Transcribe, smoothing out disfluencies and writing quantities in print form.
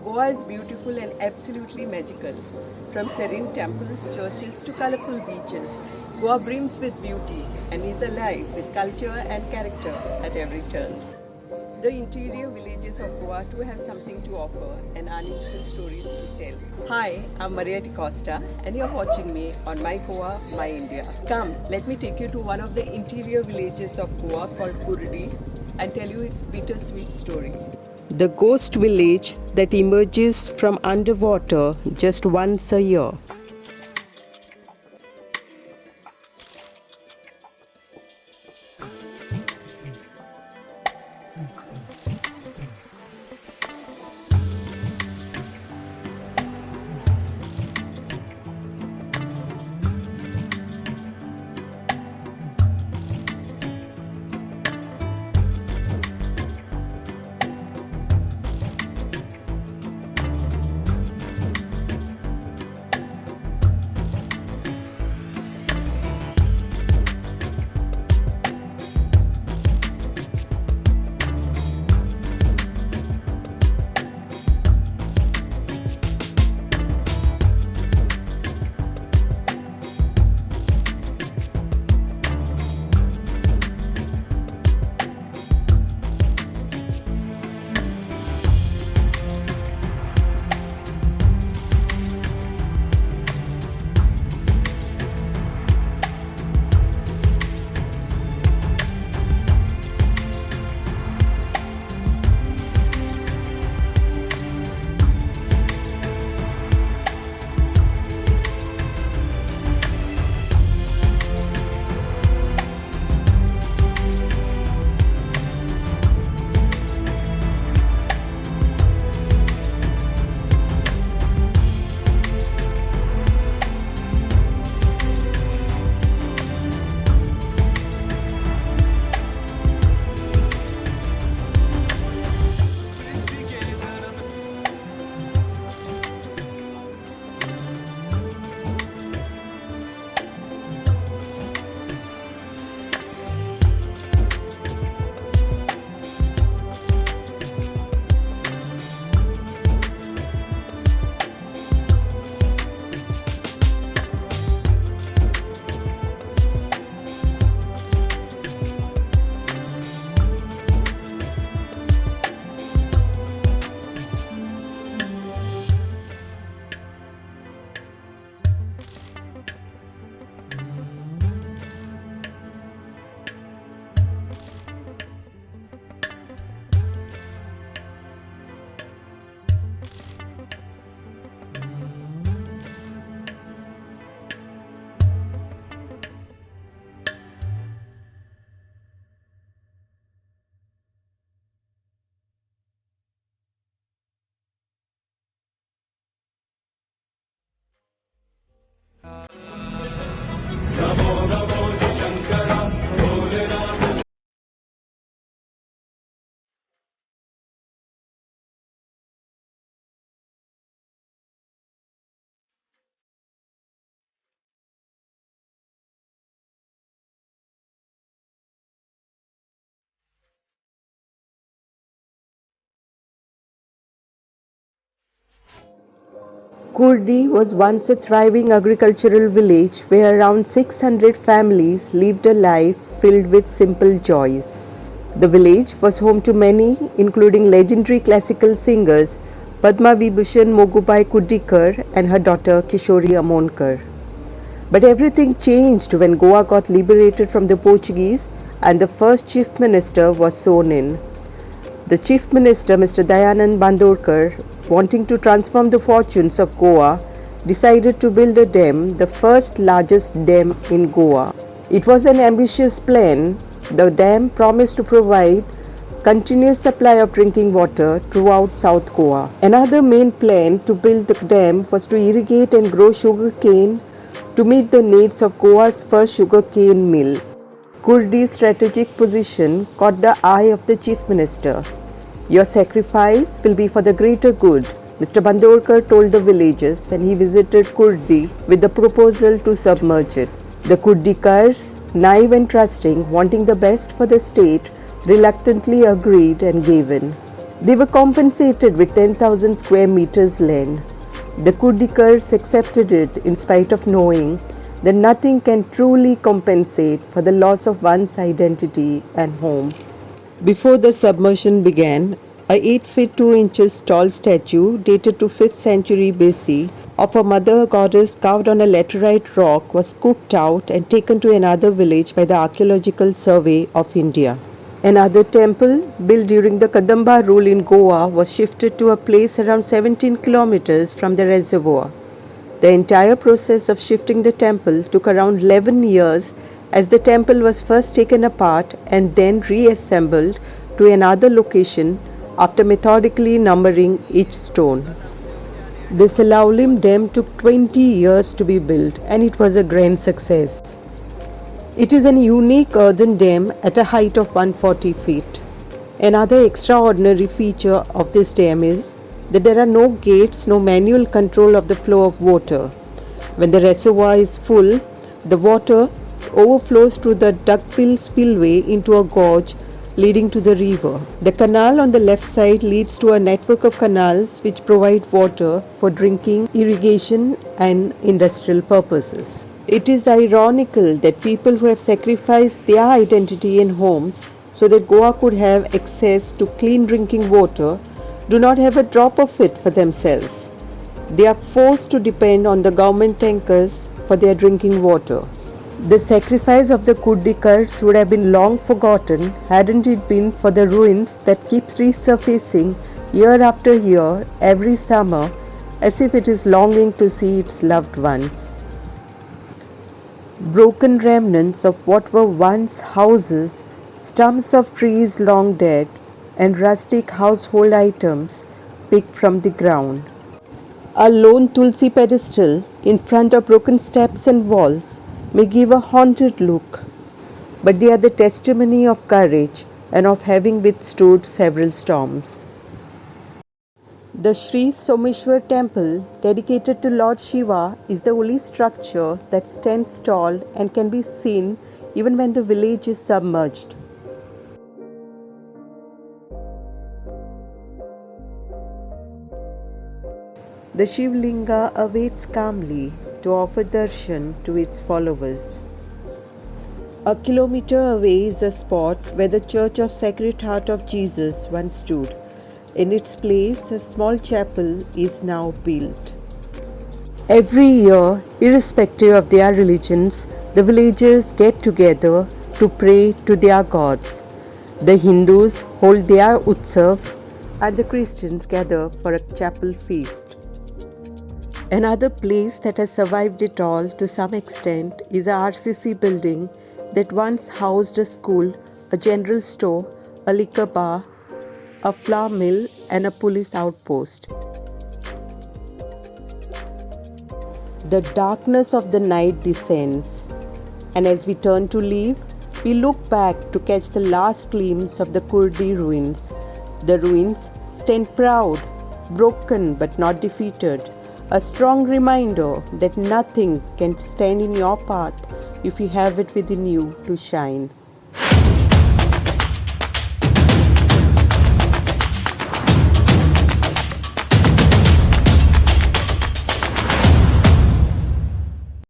Goa is beautiful and absolutely magical. From serene temples, churches to colorful beaches, Goa brims with beauty and is alive with culture and character at every turn. The interior villages of Goa too have something to offer and unusual stories to tell. Hi, I'm Maria Di Costa and you're watching me on My Goa, My India. Come, let me take you to one of the interior villages of Goa called Kurdi and tell you its bittersweet story. The ghost village that emerges from underwater just once a year. Kurdi was once a thriving agricultural village where around 600 families lived a life filled with simple joys. The village was home to many, including legendary classical singers Padma Vibhushan Mogubai Kudikar and her daughter Kishori Amonkar. But everything changed when Goa got liberated from the Portuguese and the first chief minister was sworn in. The chief minister, Mr. Dayanand Bandorkar, wanting to transform the fortunes of Goa, decided to build a dam, the first largest dam in Goa. It was an ambitious plan. The dam promised to provide continuous supply of drinking water throughout South Goa. Another main plan to build the dam was to irrigate and grow sugarcane to meet the needs of Goa's first sugarcane mill. Kurdi's strategic position caught the eye of the chief minister. Your sacrifice will be for the greater good, Mr. Bandorkar told the villagers when he visited Kurdi with the proposal to submerge it. The Kurdikars, naive and trusting, wanting the best for the state, reluctantly agreed and gave in. They were compensated with 10,000 square meters land. The Kurdikars accepted it in spite of knowing that nothing can truly compensate for the loss of one's identity and home. Before the submersion began, a 8 feet 2 inches tall statue dated to 5th century BC of a mother goddess carved on a laterite rock was scooped out and taken to another village by the Archaeological Survey of India. Another temple, built during the Kadamba rule in Goa, was shifted to a place around 17 kilometers from the reservoir. The entire process of shifting the temple took around 11 years, as the temple was first taken apart and then reassembled to another location after methodically numbering each stone. The Salaulim Dam took 20 years to be built, and it was a grand success. It is a unique earthen dam at a height of 140 feet. Another extraordinary feature of this dam is that there are no gates, no manual control of the flow of water. When the reservoir is full, the water overflows through the duckbill spillway into a gorge leading to the river. The canal on the left side leads to a network of canals which provide water for drinking, irrigation, and industrial purposes. It is ironical that people who have sacrificed their identity and homes so that Goa could have access to clean drinking water do not have a drop of it for themselves. They are forced to depend on the government tankers for their drinking water. The sacrifice of the Kurdikars would have been long forgotten hadn't it been for the ruins that keep resurfacing year after year every summer, as if it is longing to see its loved ones. Broken remnants of what were once houses, stumps of trees long dead, and rustic household items picked from the ground. A lone tulsi pedestal in front of broken steps and walls may give a haunted look, but they are the testimony of courage and of having withstood several storms. The Sri Someshwar temple, dedicated to Lord Shiva, is the only structure that stands tall and can be seen even when the village is submerged. The Shiv Linga awaits calmly to offer darshan to its followers. A kilometer away is a spot where the Church of Sacred Heart of Jesus once stood. In its place, a small chapel is now built. Every year, irrespective of their religions, the villagers get together to pray to their gods. The Hindus hold their Utsav and the Christians gather for a chapel feast. Another place that has survived it all to some extent is a RCC building that once housed a school, a general store, a liquor bar, a flour mill, and a police outpost. The darkness of the night descends, and as we turn to leave, we look back to catch the last glimpse of the Kurdi ruins. The ruins stand proud, broken but not defeated, a strong reminder that nothing can stand in your path if you have it within you to shine.